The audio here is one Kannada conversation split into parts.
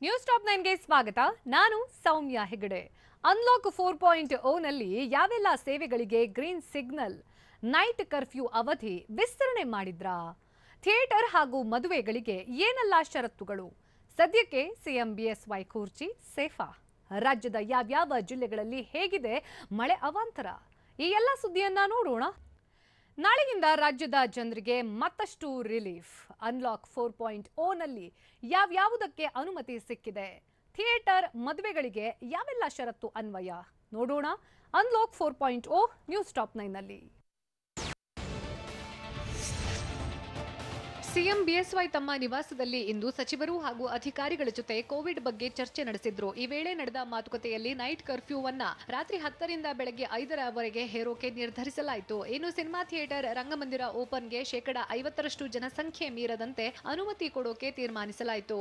ನ್ಯೂಸ್ ಟಾಪ್ 9ಗೆ ಸ್ವಾಗತ. ನಾನು ಸೌಮ್ಯ ಹೆಗಡೆ. ಅನ್ಲಾಕ್ 4.0 ನಲ್ಲಿ ಯಾವೆಲ್ಲ ಸೇವೆಗಳಿಗೆ ಗ್ರೀನ್ ಸಿಗ್ನಲ್, ನೈಟ್ ಕರ್ಫ್ಯೂ ಅವಧಿ ವಿಸ್ತರಣೆ ಮಾಡಿದ್ರಾ? ಥಿಯೇಟರ್ ಹಾಗೂ ಮದುವೆಗಳಿಗೆ ಏನೆಲ್ಲ ಷರತ್ತುಗಳು? ಸದ್ಯಕ್ಕೆ ಸಿಎಂ ಬಿಎಸ್ವೈ ಕುರ್ಚಿ ಸೇಫಾ? ರಾಜ್ಯದ ಯಾವ್ಯಾವ ಜಿಲ್ಲೆಗಳಲ್ಲಿ ಹೇಗಿದೆ ಮಳೆ ಅವಾಂತರ? ಈ ಎಲ್ಲ ಸುದ್ದಿಯನ್ನ ನೋಡೋಣ. ನಾಳೆಯಿಂದ ರಾಜ್ಯದ ಜನರಿಗೆ ಮತ್ತಷ್ಟು ರಿಲೀಫ್. ಅನ್ಲಾಕ್ 4.0 ನಲ್ಲಿ ಯಾವ್ಯಾವುದಕ್ಕೆ ಅನುಮತಿ ಸಿಕ್ಕಿದೆ? ಥಿಯೇಟರ್, ಮದುವೆಗಳಿಗೆ ಯಾವೆಲ್ಲ ಷರತ್ತು ಅನ್ವಯ? ನೋಡೋಣ ಅನ್ಲಾಕ್ 4.0 ನ್ಯೂಸ್ ಟಾಪ್ 9 ನಲ್ಲಿ. ಸಿಎಂ ಬಿಎಸ್ವೈ ತಮ್ಮ ನಿವಾಸದಲ್ಲಿ ಇಂದು ಸಚಿವರು ಹಾಗೂ ಅಧಿಕಾರಿಗಳ ಜೊತೆ ಕೋವಿಡ್ ಬಗ್ಗೆ ಚರ್ಚೆ ನಡೆಸಿದ್ರು. ಈ ವೇಳೆ ನಡೆದ ಮಾತುಕತೆಯಲ್ಲಿ ನೈಟ್ ಕರ್ಫ್ಯೂವನ್ನ ರಾತ್ರಿ 10ರಿಂದ ಬೆಳಗ್ಗೆ 5ರವರೆಗೆ ಹೇರೋಕೆ ನಿರ್ಧರಿಸಲಾಯಿತು. ಇನ್ನು ಸಿನಿಮಾ ಥಿಯೇಟರ್, ರಂಗಮಂದಿರ ಓಪನ್ಗೆ 50% ಜನಸಂಖ್ಯೆ ಮೀರದಂತೆ ಅನುಮತಿ ಕೊಡೋಕೆ ತೀರ್ಮಾನಿಸಲಾಯಿತು.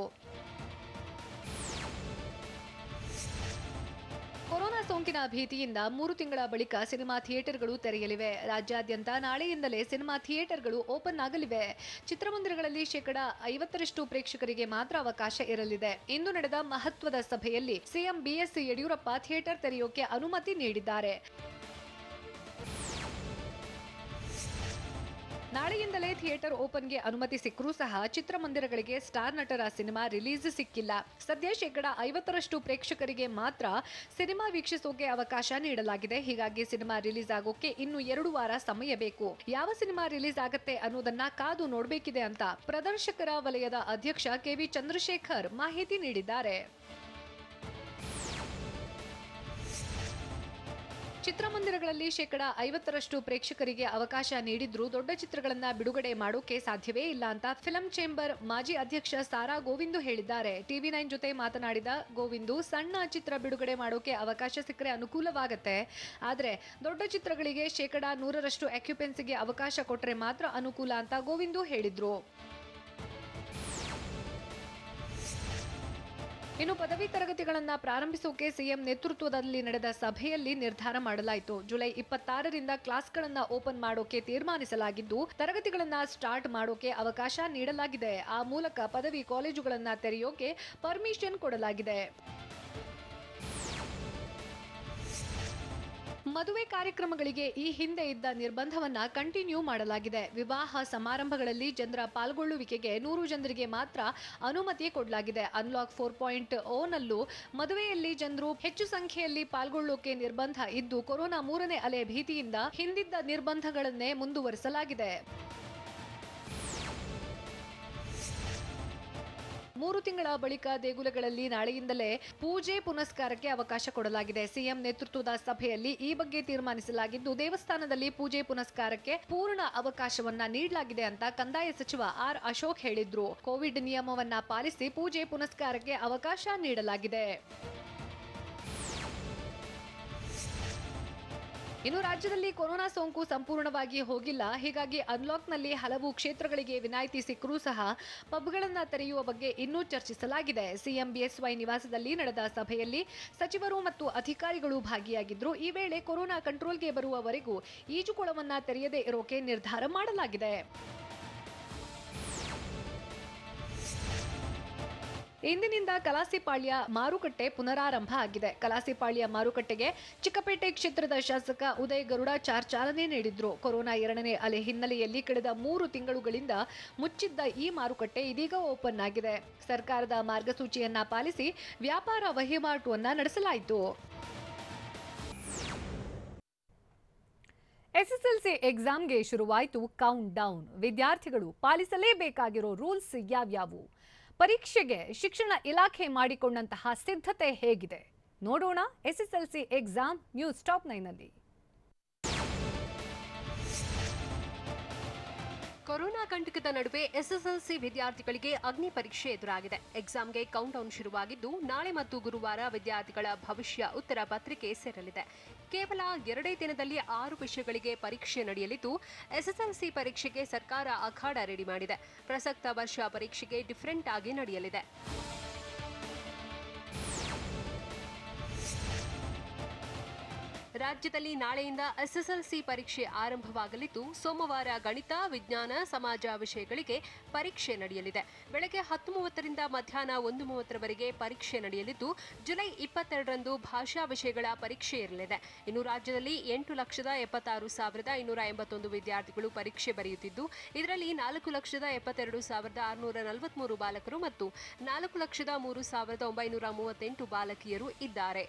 ಕೊರೋನಾ ಸೋಂಕಿನ ಭೀತಿಯಿಂದ 3 ತಿಂಗಳ ಬಳಿಕ ಸಿನಿಮಾ ಥಿಯೇಟರ್ಗಳು ತೆರೆಯಲಿವೆ. ರಾಜ್ಯಾದ್ಯಂತ ನಾಳೆಯಿಂದಲೇ ಸಿನಿಮಾ ಥಿಯೇಟರ್ಗಳು ಓಪನ್ ಆಗಲಿವೆ. ಚಿತ್ರಮಂದಿರಗಳಲ್ಲಿ 50% ಪ್ರೇಕ್ಷಕರಿಗೆ ಮಾತ್ರ ಅವಕಾಶ ಇರಲಿದೆ. ಇಂದು ನಡೆದ ಮಹತ್ವದ ಸಭೆಯಲ್ಲಿ ಸಿಎಂ ಬಿಎಸ್ ಯಡಿಯೂರಪ್ಪ ಥಿಯೇಟರ್ ತೆರೆಯೋಕೆ ಅನುಮತಿ ನೀಡಿದ್ದಾರೆ. ನಾಳೆಯಿಂದಲೇ ಥಿಯೇಟರ್ ಓಪನ್ಗೆ ಅನುಮತಿ ಸಿಕ್ಕರೂ ಸಹ ಚಿತ್ರಮಂದಿರಗಳಿಗೆ ಸ್ಟಾರ್ ನಟರ ಸಿನಿಮಾ ರಿಲೀಸ್ ಸಿಕ್ಕಿಲ್ಲ. ಸದ್ಯ 50% ಪ್ರೇಕ್ಷಕರಿಗೆ ಮಾತ್ರ ಸಿನಿಮಾ ವೀಕ್ಷಿಸೋಕೆ ಅವಕಾಶ ನೀಡಲಾಗಿದೆ. ಹೀಗಾಗಿ ಸಿನಿಮಾ ರಿಲೀಸ್ ಆಗೋಕೆ ಇನ್ನು 2 ವಾರ ಸಮಯ ಬೇಕು. ಯಾವ ಸಿನಿಮಾ ರಿಲೀಸ್ ಆಗತ್ತೆ ಅನ್ನೋದನ್ನ ಕಾದು ನೋಡಬೇಕಿದೆ ಅಂತ ಪ್ರದರ್ಶಕರ ವಲಯದ ಅಧ್ಯಕ್ಷ ಕೆವಿ ಚಂದ್ರಶೇಖರ್ ಮಾಹಿತಿ ನೀಡಿದ್ದಾರೆ. ಚಿತ್ರಮಂದಿರಗಳಲ್ಲಿ 50% ಪ್ರೇಕ್ಷಕರಿಗೆ ಅವಕಾಶ ನೀಡಿದ್ರೂ ದೊಡ್ಡ ಚಿತ್ರಗಳನ್ನ ಬಿಡುಗಡೆ ಮಾಡೋಕೆ ಸಾಧ್ಯವೇ ಇಲ್ಲ ಅಂತ ಫಿಲಂ ಚೇಂಬರ್ ಮಾಜಿ ಅಧ್ಯಕ್ಷ ಸಾರಾ ಗೋವಿಂದು ಹೇಳಿದ್ದಾರೆ. TV9 ಜೊತೆ ಮಾತನಾಡಿದ ಗೋವಿಂದು, ಸಣ್ಣ ಚಿತ್ರ ಬಿಡುಗಡೆ ಮಾಡೋಕೆ ಅವಕಾಶ ಸಿಕ್ಕರೆ ಅನುಕೂಲವಾಗತ್ತೆ. ಆದ್ರೆ ದೊಡ್ಡ ಚಿತ್ರಗಳಿಗೆ 100% ಆಕ್ಯುಪೆನ್ಸಿಗೆ ಅವಕಾಶ ಕೊಟ್ರೆ ಮಾತ್ರ ಅನುಕೂಲ ಅಂತ ಗೋವಿಂದು ಹೇಳಿದ್ರು. ಇನ್ನು ಪದವಿ ತರಗತಿಗಳನ್ನು ಪ್ರಾರಂಭಿಸೋಕೆ ಸಿಎಂ ನೇತೃತ್ವದಲ್ಲಿ ನಡೆದ ಸಭೆಯಲ್ಲಿ ನಿರ್ಧಾರ ಮಾಡಲಾಯಿತು. ಜುಲೈ 26ರಿಂದ ಕ್ಲಾಸ್ಗಳನ್ನು ಓಪನ್ ಮಾಡೋಕೆ ತೀರ್ಮಾನಿಸಲಾಗಿದ್ದು, ತರಗತಿಗಳನ್ನು ಸ್ಟಾರ್ಟ್ ಮಾಡೋಕೆ ಅವಕಾಶ ನೀಡಲಾಗಿದೆ. ಆ ಮೂಲಕ ಪದವಿ ಕಾಲೇಜುಗಳನ್ನು ತೆರೆಯೋಕೆ ಪರ್ಮಿಷನ್ ಕೊಡಲಾಗಿದೆ. ಮದುವೆ ಕಾರ್ಯಕ್ರಮಗಳಿಗೆ ಈ ಹಿಂದೆ ಇದ್ದ ನಿರ್ಬಂಧವನ್ನ ಕಂಟಿನ್ಯೂ ಮಾಡಲಾಗಿದೆ. ವಿವಾಹ ಸಮಾರಂಭಗಳಲ್ಲಿ ಜನರ ಪಾಲ್ಗೊಳ್ಳುವಿಕೆಗೆ 100 ಜನರಿಗೆ ಮಾತ್ರ ಅನುಮತಿ ಕೊಡಲಾಗಿದೆ. ಅನ್ಲಾಕ್ 4.0 ನಲ್ಲೂ ಮದುವೆಯಲ್ಲಿ ಜನರು ಹೆಚ್ಚು ಸಂಖ್ಯೆಯಲ್ಲಿ ಪಾಲ್ಗೊಳ್ಳೋಕೆ ನಿರ್ಬಂಧ ಇದ್ದು, ಕೊರೋನಾ 3ನೇ ಅಲೆ ಭೀತಿಯಿಂದ ಹಿಂದಿದ್ದ ನಿರ್ಬಂಧಗಳನ್ನೇ ಮುಂದುವರಿಸಲಾಗಿದೆ. 3 ತಿಂಗಳ ಬಳಿಕ ದೇಗುಲಗಳಲ್ಲಿ ನಾಳೆಯಿಂದಲೇ ಪೂಜೆ ಪುನಸ್ಕಾರಕ್ಕೆ ಅವಕಾಶ ಕೊಡಲಾಗಿದೆ. ಸಿಎಂ ನೇತೃತ್ವದ ಸಭೆಯಲ್ಲಿ ಈ ಬಗ್ಗೆ ತೀರ್ಮಾನಿಸಲಾಗಿದ್ದು, ದೇವಸ್ಥಾನದಲ್ಲಿ ಪೂಜೆ ಪುನಸ್ಕಾರಕ್ಕೆ ಪೂರ್ಣ ಅವಕಾಶವನ್ನ ನೀಡಲಾಗಿದೆ ಅಂತ ಕಂದಾಯ ಸಚಿವ ಆರ್ ಅಶೋಕ್ ಹೇಳಿದ್ರು. ಕೋವಿಡ್ ನಿಯಮವನ್ನ ಪಾಲಿಸಿ ಪೂಜೆ ಪುನಸ್ಕಾರಕ್ಕೆ ಅವಕಾಶ ನೀಡಲಾಗಿದೆ. ಇನ್ನು ರಾಜ್ಯದಲ್ಲಿ ಕೊರೋನಾ ಸೋಂಕು ಸಂಪೂರ್ಣವಾಗಿ ಹೋಗಿಲ್ಲ. ಹೀಗಾಗಿ ಅನ್ಲಾಕ್ನಲ್ಲಿ ಹಲವು ಕ್ಷೇತ್ರಗಳಿಗೆ ವಿನಾಯಿತಿ ಸಿಕ್ಕರೂ ಸಹ ಪಬ್ಗಳನ್ನು ತೆರೆಯುವ ಬಗ್ಗೆ ಇನ್ನೂ ಚರ್ಚಿಸಲಾಗಿದೆ. ಸಿಎಂ ಬಿಎಸ್ವೈ ನಿವಾಸದಲ್ಲಿ ನಡೆದ ಸಭೆಯಲ್ಲಿ ಸಚಿವರು ಮತ್ತು ಅಧಿಕಾರಿಗಳು ಭಾಗಿಯಾಗಿದ್ರು. ಈ ವೇಳೆ ಕೊರೋನಾ ಕಂಟ್ರೋಲ್ಗೆ ಬರುವವರೆಗೂ ಈಜುಕೊಳವನ್ನ ತೆರೆಯದೇ ಇರೋಕೆ ನಿರ್ಧಾರ ಮಾಡಲಾಗಿದೆ. ಇಂದಿನಿಂದ ಕಲಾಸಿಪಾಳ್ಯ ಮಾರುಕಟ್ಟೆ ಪುನರಾರಂಭ ಆಗಿದೆ. ಕಲಾಸಿಪಾಳ್ಯ ಮಾರುಕಟ್ಟೆಗೆ ಚಿಕ್ಕಪೇಟೆ ಕ್ಷೇತ್ರದ ಶಾಸಕ ಉದಯ್ ಗರುಡಾಚಾರ್ ಚಾಲನೆ ನೀಡಿದ್ರು. ಕೊರೋನಾ 2ನೇ ಅಲೆ ಹಿನ್ನೆಲೆಯಲ್ಲಿ ಕಳೆದ 3 ತಿಂಗಳುಗಳಿಂದ ಮುಚ್ಚಿದ್ದ ಈ ಮಾರುಕಟ್ಟೆ ಇದೀಗ ಓಪನ್ ಆಗಿದೆ. ಸರ್ಕಾರದ ಮಾರ್ಗಸೂಚಿಯನ್ನ ಪಾಲಿಸಿ ವ್ಯಾಪಾರ ವಹಿವಾಟುವನ್ನ ನಡೆಸಲಾಯಿತು. ಎಸ್ಎಸ್ಎಲ್ಸಿ ಎಕ್ಸಾಮ್ಗೆ ಶುರುವಾಯಿತು ಕೌಂಟ್ ಡೌನ್. ವಿದ್ಯಾರ್ಥಿಗಳು ಪಾಲಿಸಲೇಬೇಕಾಗಿರೋ ರೂಲ್ಸ್ ಯಾವ್ಯಾವು? ಪರೀಕ್ಷೆಗೆ ಶಿಕ್ಷಣ ಇಲಾಖೆ ಮಾಡಿಕೊಂಡಂತಹ ಸಿದ್ಧತೆ ಹೇಗಿದೆ? ನೋಡೋಣ ಎಸ್ಎಸ್ಎಲ್ಸಿ ಎಕ್ಸಾಮ್ ನ್ಯೂಸ್ ಟಾಪ್ 9 ನಲ್ಲಿ. ಕೊರೋನಾ ಕಂಟಕದ ನಡುವೆ ಎಸ್ಎಸ್ಎಲ್ಸಿ ವಿದ್ಯಾರ್ಥಿಗಳಿಗೆ ಅಗ್ನಿ ಪರೀಕ್ಷೆ ಎದುರಾಗಿದೆ. ಎಕ್ಸಾಮ್ಗೆ ಕೌಂಟ್ ಡೌನ್ ಶುರುವಾಗಿದ್ದು, ನಾಳೆ ಮತ್ತು ಗುರುವಾರ ವಿದ್ಯಾರ್ಥಿಗಳ ಭವಿಷ್ಯ ಉತ್ತರ ಪತ್ರಿಕೆ ಸೇರಲಿದೆ. ಕೇವಲ 2 ದಿನದಲ್ಲಿ 6 ವಿಷಯಗಳಿಗೆ ಪರೀಕ್ಷೆ ನಡೆಯಲಿದ್ದು, ಎಸ್ಎಸ್ಎಲ್ಸಿ ಪರೀಕ್ಷೆಗೆ ಸರ್ಕಾರ ಅಖಾಡ ರೆಡಿ ಮಾಡಿದೆ. ಪ್ರಸಕ್ತ ವರ್ಷ ಪರೀಕ್ಷೆಗೆ ಡಿಫರೆಂಟ್ ಆಗಿ ನಡೆಯಲಿದೆ. ರಾಜ್ಯದಲ್ಲಿ ನಾಳೆಯಿಂದ ಎಸ್ಎಸ್ಎಲ್ಸಿ ಪರೀಕ್ಷೆ ಆರಂಭವಾಗಲಿದ್ದು ಸೋಮವಾರ ಗಣಿತ, ವಿಜ್ಞಾನ, ಸಮಾಜ ವಿಷಯಗಳಿಗೆ ಪರೀಕ್ಷೆ ನಡೆಯಲಿದೆ. ಬೆಳಗ್ಗೆ 10:30ರಿಂದ ಮಧ್ಯಾಹ್ನ 1:30ರವರೆಗೆ ಪರೀಕ್ಷೆ ನಡೆಯಲಿದ್ದು ಜುಲೈ 22ರಂದು ಭಾಷಾ ವಿಷಯಗಳ ಪರೀಕ್ಷೆ ಇರಲಿದೆ. ಇನ್ನು ರಾಜ್ಯದಲ್ಲಿ 8,76,581 ವಿದ್ಯಾರ್ಥಿಗಳು ಪರೀಕ್ಷೆ ಬರೆಯುತ್ತಿದ್ದು ಇದರಲ್ಲಿ 4,72,643 ಬಾಲಕರು ಮತ್ತು 4,03,938 ಬಾಲಕಿಯರು ಇದ್ದಾರೆ.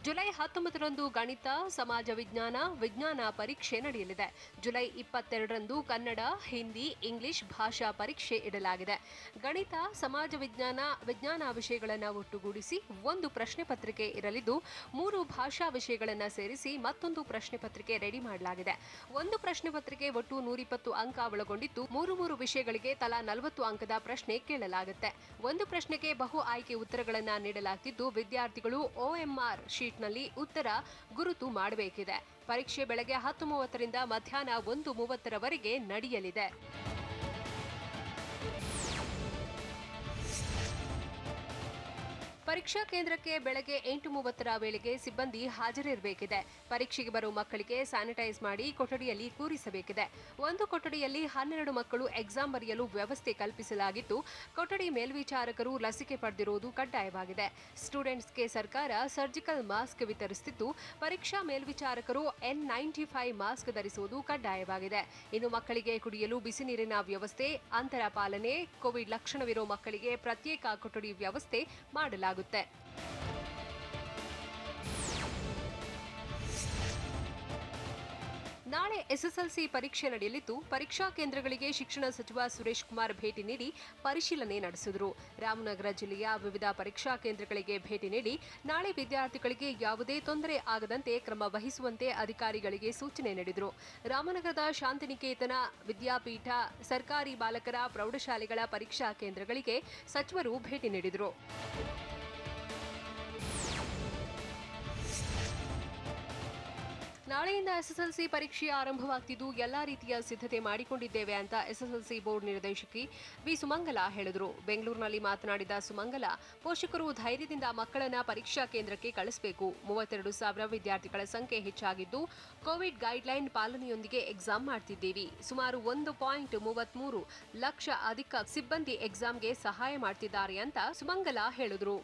ಜುಲೈ 19ರಂದು ಗಣಿತ, ಸಮಾಜ ವಿಜ್ಞಾನ ಪರೀಕ್ಷೆ ನಡೆಯಲಿದೆ. ಜುಲೈ 22ರಂದು ಕನ್ನಡ, ಹಿಂದಿ, ಇಂಗ್ಲಿಷ್ ಭಾಷಾ ಪರೀಕ್ಷೆ ಇಡಲಾಗಿದೆ. ಗಣಿತ, ಸಮಾಜ ವಿಜ್ಞಾನ ವಿಷಯಗಳನ್ನು ಒಟ್ಟುಗೂಡಿಸಿ ಒಂದು ಪ್ರಶ್ನೆ ಪತ್ರಿಕೆ ಇರಲಿದ್ದು 3 ಭಾಷಾ ವಿಷಯಗಳನ್ನು ಸೇರಿಸಿ ಮತ್ತೊಂದು ಪ್ರಶ್ನೆ ಪತ್ರಿಕೆ ರೆಡಿ ಮಾಡಲಾಗಿದೆ. ಒಂದು ಪ್ರಶ್ನೆ ಪತ್ರಿಕೆ ಒಟ್ಟು 120 ಅಂಕ ಒಳಗೊಂಡಿದ್ದು 3 ವಿಷಯಗಳಿಗೆ ತಲಾ 40 ಅಂಕದ ಪ್ರಶ್ನೆ ಕೇಳಲಾಗುತ್ತೆ. ಒಂದು ಪ್ರಶ್ನೆಗೆ ಬಹು ಆಯ್ಕೆ ಉತ್ತರಗಳನ್ನು ನೀಡಲಾಗುತ್ತಿದ್ದು ವಿದ್ಯಾರ್ಥಿಗಳು OMR ಶೀಟ್ನಲ್ಲಿ ಉತ್ತರ ಗುರುತು ಮಾಡಬೇಕಿದೆ. ಪರೀಕ್ಷೆ ಬೆಳಗ್ಗೆ 10:30ರಿಂದ ಮಧ್ಯಾಹ್ನ 1:30ರವರೆಗೆ ನಡೆಯಲಿದೆ. ಪರೀಕ್ಷಾ ಕೇಂದ್ರಕ್ಕೆ ಬೆಳಗ್ಗೆ 8:30ರ ವೇಳೆಗೆ ಸಿಬ್ಬಂದಿ ಹಾಜರಿರಬೇಕಿದೆ. ಪರೀಕ್ಷೆಗೆ ಬರುವ ಮಕ್ಕಳಿಗೆ ಸ್ಯಾನಿಟೈಸ್ ಮಾಡಿ ಕೊಠಡಿಯಲ್ಲಿ ಕೂರಿಸಬೇಕಿದೆ. ಒಂದು ಕೊಠಡಿಯಲ್ಲಿ 12 ಮಕ್ಕಳು ಎಕ್ಸಾಮ್ ಬರೆಯಲು ವ್ಯವಸ್ಥೆ ಕಲ್ಪಿಸಲಾಗಿದ್ದು ಕೊಠಡಿ ಮೇಲ್ವಿಚಾರಕರು ಲಸಿಕೆ ಪಡೆದಿರುವುದು ಕಡ್ಡಾಯವಾಗಿದೆ. ಸ್ಟೂಡೆಂಟ್ಸ್ಗೆ ಸರ್ಕಾರ ಸರ್ಜಿಕಲ್ ಮಾಸ್ಕ್ ವಿತರಿಸುತ್ತಿದ್ದು ಪರೀಕ್ಷಾ ಮೇಲ್ವಿಚಾರಕರು N95 ಮಾಸ್ಕ್ ಧರಿಸುವುದು ಕಡ್ಡಾಯವಾಗಿದೆ. ಇನ್ನು ಮಕ್ಕಳಿಗೆ ಕುಡಿಯಲು ಬಿಸಿ ನೀರಿನ ವ್ಯವಸ್ಥೆ, ಅಂತರ ಪಾಲನೆ, ಕೋವಿಡ್ ಲಕ್ಷಣವಿರೋ ಮಕ್ಕಳಿಗೆ ಪ್ರತ್ಯೇಕ ಕೊಠಡಿ ವ್ಯವಸ್ಥೆ ಮಾಡಲಾಗುತ್ತದೆ. ನಾಳೆ ಎಸ್ಎಸ್ಎಲ್ಸಿ ಪರೀಕ್ಷೆ ನಡೆಯಲಿದ್ದು ಪರೀಕ್ಷಾ ಕೇಂದ್ರಗಳಿಗೆ ಶಿಕ್ಷಣ ಸಚಿವ ಸುರೇಶ್ ಕುಮಾರ್ ಭೇಟಿ ನೀಡಿ ಪರಿಶೀಲನೆ ನಡೆಸಿದರು. ರಾಮನಗರ ಜಿಲ್ಲೆಯ ವಿವಿಧ ಪರೀಕ್ಷಾ ಕೇಂದ್ರಗಳಿಗೆ ಭೇಟಿ ನೀಡಿ ನಾಳೆ ವಿದ್ಯಾರ್ಥಿಗಳಿಗೆ ಯಾವುದೇ ತೊಂದರೆ ಆಗದಂತೆ ಕ್ರಮ ವಹಿಸುವಂತೆ ಅಧಿಕಾರಿಗಳಿಗೆ ಸೂಚನೆ ನೀಡಿದರು. ರಾಮನಗರದ ಶಾಂತಿನಿಕೇತನ ವಿದ್ಯಾಪೀಠ ಸರ್ಕಾರಿ ಬಾಲಕರ ಪ್ರೌಢಶಾಲೆಗಳ ಪರೀಕ್ಷಾ ಕೇಂದ್ರಗಳಿಗೆ ಸಚಿವರು ಭೇಟಿ ನೀಡಿದರು. ನಾಳೆಯಿಂದ ಎಸ್ಎಸ್ಎಲ್ಸಿ ಪರೀಕ್ಷೆ ಆರಂಭವಾಗುತ್ತಿದ್ದು ಎಲ್ಲಾ ರೀತಿಯ ಸಿದ್ಧತೆ ಮಾಡಿಕೊಂಡಿದ್ದೇವೆ ಅಂತ ಎಸ್ಎಸ್ಎಲ್ಸಿ ಬೋರ್ಡ್ ನಿರ್ದೇಶಕಿ ವಿ ಸುಮಂಗಲ ಹೇಳಿದರು. ಬೆಂಗಳೂರಿನಲ್ಲಿ ಮಾತನಾಡಿದ ಸುಮಂಗಲ, ಪೋಷಕರು ಧೈರ್ಯದಿಂದ ಮಕ್ಕಳನ್ನ ಪರೀಕ್ಷಾ ಕೇಂದ್ರಕ್ಕೆ ಕಳಿಸಬೇಕು. 32,000 ವಿದ್ಯಾರ್ಥಿಗಳ ಸಂಖ್ಯೆ ಹೆಚ್ಚಾಗಿದ್ದು ಕೋವಿಡ್ ಗೈಡ್ಲೈನ್ ಪಾಲನೆಯೊಂದಿಗೆ ಎಕ್ಸಾಮ್ ಮಾಡ್ತಿದ್ದೀವಿ. ಸುಮಾರು 1.33 ಲಕ್ಷ ಅಧಿಕ ಸಿಬ್ಬಂದಿ ಎಕ್ಸಾಮ್ಗೆ ಸಹಾಯ ಮಾಡ್ತಿದ್ದಾರೆ ಅಂತ ಸುಮಂಗಲ ಹೇಳಿದರು.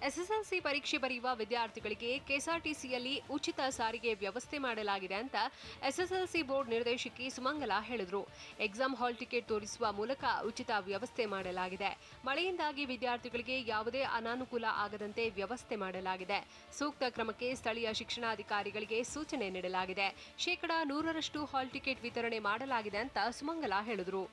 ಎಸ್ಎಸ್ಎಲ್ಸಿ ಪರೀಕ್ಷೆ ಬರೆಯುವ ವಿದ್ಯಾರ್ಥಿಗಳಿಗೆ ಕೆಎಸ್ಆರ್ಟಿಸಿಯಲ್ಲಿ ಉಚಿತ ಸಾರಿಗೆ ವ್ಯವಸ್ಥೆ ಮಾಡಲಾಗಿದೆ ಅಂತ ಎಸ್ಎಸ್ಎಲ್ಸಿ ಬೋರ್ಡ್ ನಿರ್ದೇಶಕಿ ಸುಮಂಗಲ ಹೇಳಿದರು. ಎಕ್ಸಾಮ್ ಹಾಲ್ ಟಿಕೆಟ್ ತೋರಿಸುವ ಮೂಲಕ ಉಚಿತ ವ್ಯವಸ್ಥೆ ಮಾಡಲಾಗಿದೆ. ಮಳೆಯಿಂದಾಗಿ ವಿದ್ಯಾರ್ಥಿಗಳಿಗೆ ಯಾವುದೇ ಅನಾನುಕೂಲ ಆಗದಂತೆ ವ್ಯವಸ್ಥೆ ಮಾಡಲಾಗಿದೆ. ಸೂಕ್ತ ಕ್ರಮಕ್ಕೆ ಸ್ಥಳೀಯ ಶಿಕ್ಷಣಾಧಿಕಾರಿಗಳಿಗೆ ಸೂಚನೆ ನೀಡಲಾಗಿದೆ. 100% ಹಾಲ್ ಟಿಕೆಟ್ ವಿತರಣೆ ಮಾಡಲಾಗಿದೆ ಅಂತ ಸುಮಂಗಲ ಹೇಳಿದರು.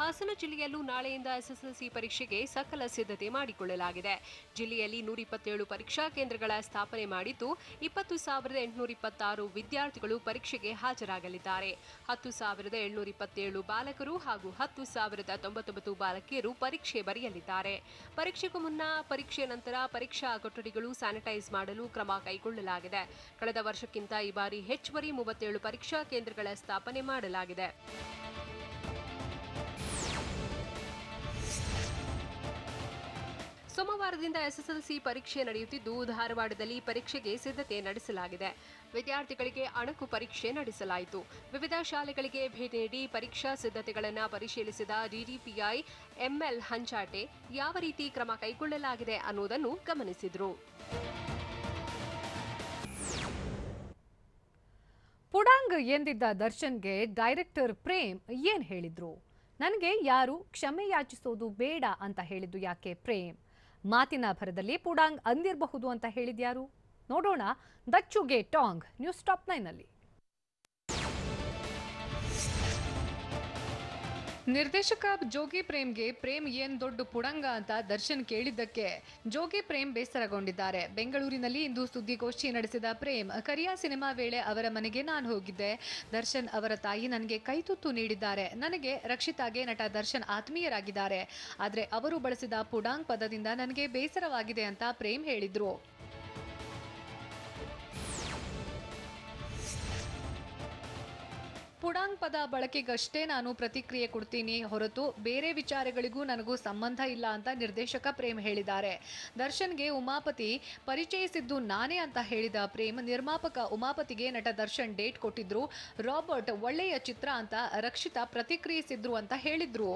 ಹಾಸನ ಜಿಲ್ಲೆಯಲ್ಲೂ ನಾಳೆಯಿಂದ ಎಸ್ಎಸ್ಎಲ್ಸಿ ಪರೀಕ್ಷೆಗೆ ಸಕಲ ಸಿದ್ಧತೆ ಮಾಡಿಕೊಳ್ಳಲಾಗಿದೆ. ಜಿಲ್ಲೆಯಲ್ಲಿ 127 ಪರೀಕ್ಷಾ ಕೇಂದ್ರಗಳ ಸ್ಥಾಪನೆ ಮಾಡಿದ್ದು 20,826 ವಿದ್ಯಾರ್ಥಿಗಳು ಪರೀಕ್ಷೆಗೆ ಹಾಜರಾಗಲಿದ್ದಾರೆ. 10,727 ಬಾಲಕರು ಹಾಗೂ 10,099 ಬಾಲಕಿಯರು ಪರೀಕ್ಷೆ ಬರೆಯಲಿದ್ದಾರೆ. ಪರೀಕ್ಷೆಗೂ ಮುನ್ನ, ಪರೀಕ್ಷೆ ನಂತರ ಪರೀಕ್ಷಾ ಕೊಠಡಿಗಳು ಸ್ಯಾನಿಟೈಸ್ ಮಾಡಲು ಕ್ರಮ ಕೈಗೊಳ್ಳಲಾಗಿದೆ. ಕಳೆದ ವರ್ಷಕ್ಕಿಂತ ಈ ಬಾರಿ ಹೆಚ್ಚುವರಿ 37 ಪರೀಕ್ಷಾ ಕೇಂದ್ರಗಳ ಸ್ಥಾಪನೆ ಮಾಡಲಾಗಿದೆ. ಸೋಮವಾರದಿಂದ ಎಸ್ಎಸ್ಎಲ್ಸಿ ಪರೀಕ್ಷೆ ನಡೆಯುತ್ತಿದ್ದು ಧಾರವಾಡದಲ್ಲಿ ಪರೀಕ್ಷೆಗೆ ಸಿದ್ಧತೆ ನಡೆಸಲಾಗಿದೆ. ವಿದ್ಯಾರ್ಥಿಗಳಿಗೆ ಅಣಕು ಪರೀಕ್ಷೆ ನಡೆಸಲಾಯಿತು. ವಿವಿಧ ಶಾಲೆಗಳಿಗೆ ಭೇಟಿ ನೀಡಿ ಪರೀಕ್ಷಾ ಸಿದ್ಧತೆಗಳನ್ನು ಪರಿಶೀಲಿಸಿದ ಡಿಡಿಪಿಐ ಎಂಎಲ್ ಹಂಚಾಟೆ ಯಾವ ರೀತಿ ಕ್ರಮ ಕೈಗೊಳ್ಳಲಾಗಿದೆ ಅನ್ನೋದನ್ನು ಗಮನಿಸಿದರು. ಪುಡಾಂಗ್ ಎಂದಿದ್ದ ದರ್ಶನ್ಗೆ ಡೈರೆಕ್ಟರ್ ಪ್ರೇಮ್ ಏನ್ ಹೇಳಿದ್ರು? ನನಗೆ ಯಾರು ಕ್ಷಮೆ ಯಾಚಿಸೋದು ಬೇಡ ಅಂತ ಹೇಳಿದ್ದು ಯಾಕೆ ಪ್ರೇಮ್? ಮಾತಿನ ಭರದಲ್ಲಿ ಪುಡಾಂಗ್ ಅಂದಿರಬಹುದು ಅಂತ ಹೇಳಿದ್ಯಾರು? ನೋಡೋಣ ದಚ್ಚುಗೆ ಟಾಂಗ್ ನ್ಯೂಸ್ ಟಾಪ್ 9ನಲ್ಲಿ. ನಿರ್ದೇಶಕ ಜೋಗಿ ಪ್ರೇಮ್ಗೆ ಪ್ರೇಮ್ ಏನ್ ದೊಡ್ಡ ಪುಡಂಗ ಅಂತ ದರ್ಶನ್ ಕೇಳಿದ್ದಕ್ಕೆ ಜೋಗಿ ಪ್ರೇಮ್ ಬೇಸರಗೊಂಡಿದ್ದಾರೆ. ಬೆಂಗಳೂರಿನಲ್ಲಿ ಇಂದು ಸುದ್ದಿಗೋಷ್ಠಿ ನಡೆಸಿದ ಪ್ರೇಮ್, ಕರಿಯಾ ಸಿನಿಮಾ ವೇಳೆ ಅವರ ಮನೆಗೆ ನಾನು ಹೋಗಿದ್ದೆ. ದರ್ಶನ್ ಅವರ ತಾಯಿ ನನಗೆ ಕೈತುತ್ತು ನೀಡಿದ್ದಾರೆ. ನನಗೆ ರಕ್ಷಿತಾಗೆ ನಟ ದರ್ಶನ್ ಆತ್ಮೀಯರಾಗಿದ್ದಾರೆ. ಆದರೆ ಅವರು ಬಳಸಿದ ಪುಡಾಂಗ್ ಪದದಿಂದ ನನಗೆ ಬೇಸರವಾಗಿದೆ ಅಂತ ಪ್ರೇಮ್ ಹೇಳಿದ್ರು. ಪುಡಾಂಗ್ ಪದ ಬಳಕೆಗಷ್ಟೇ ನಾನು ಪ್ರತಿಕ್ರಿಯೆ ಕೊಡ್ತೀನಿ ಹೊರತು ಬೇರೆ ವಿಚಾರಗಳಿಗೂ ನನಗೂ ಸಂಬಂಧ ಇಲ್ಲ ಅಂತ ನಿರ್ದೇಶಕ ಪ್ರೇಮ್ ಹೇಳಿದ್ದಾರೆ. ದರ್ಶನ್ಗೆ ಉಮಾಪತಿ ಪರಿಚಯಿಸಿದ್ದು ನಾನೇ ಅಂತ ಹೇಳಿದ ಪ್ರೇಮ್, ನಿರ್ಮಾಪಕ ಉಮಾಪತಿಗೆ ನಟ ದರ್ಶನ್ ಡೇಟ್ ಕೊಟ್ಟಿದ್ರು, ರಾಬರ್ಟ್ ಒಳ್ಳೆಯ ಚಿತ್ರ ಅಂತ ರಕ್ಷಿತಾ ಪ್ರತಿಕ್ರಿಯಿಸಿದ್ರು ಅಂತ ಹೇಳಿದ್ರು.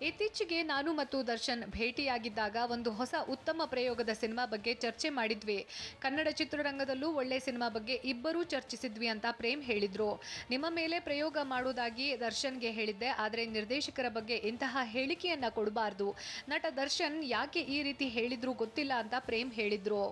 ಇತ್ತೀಚೆಗೆ ನಾನು ಮತ್ತು ದರ್ಶನ್ ಭೇಟಿಯಾಗಿದ್ದಾಗ ಒಂದು ಹೊಸ ಉತ್ತಮ ಪ್ರಯೋಗದ ಸಿನಿಮಾ ಬಗ್ಗೆ ಚರ್ಚೆ ಮಾಡಿದ್ವಿ. ಕನ್ನಡ ಚಿತ್ರರಂಗದಲ್ಲೂ ಒಳ್ಳೆ ಸಿನಿಮಾ ಬಗ್ಗೆ ಇಬ್ಬರೂ ಚರ್ಚಿಸಿದ್ವಿ ಅಂತ ಪ್ರೇಮ್ ಹೇಳಿದ್ರು. ನಿಮ್ಮ ಮೇಲೆ ಪ್ರಯೋಗ ಮಾಡೋದಾಗಿ ದರ್ಶನ್ಗೆ ಹೇಳಿದ್ದೆ, ಆದರೆ ನಿರ್ದೇಶಕರ ಬಗ್ಗೆ ಇಂತಹ ಹೇಳಿಕೆಯನ್ನ ಕೊಡಬಾರ್ದು. ನಟ ದರ್ಶನ್ ಯಾಕೆ ಈ ರೀತಿ ಹೇಳಿದ್ರು ಗೊತ್ತಿಲ್ಲ ಅಂತ ಪ್ರೇಮ್ ಹೇಳಿದ್ರು.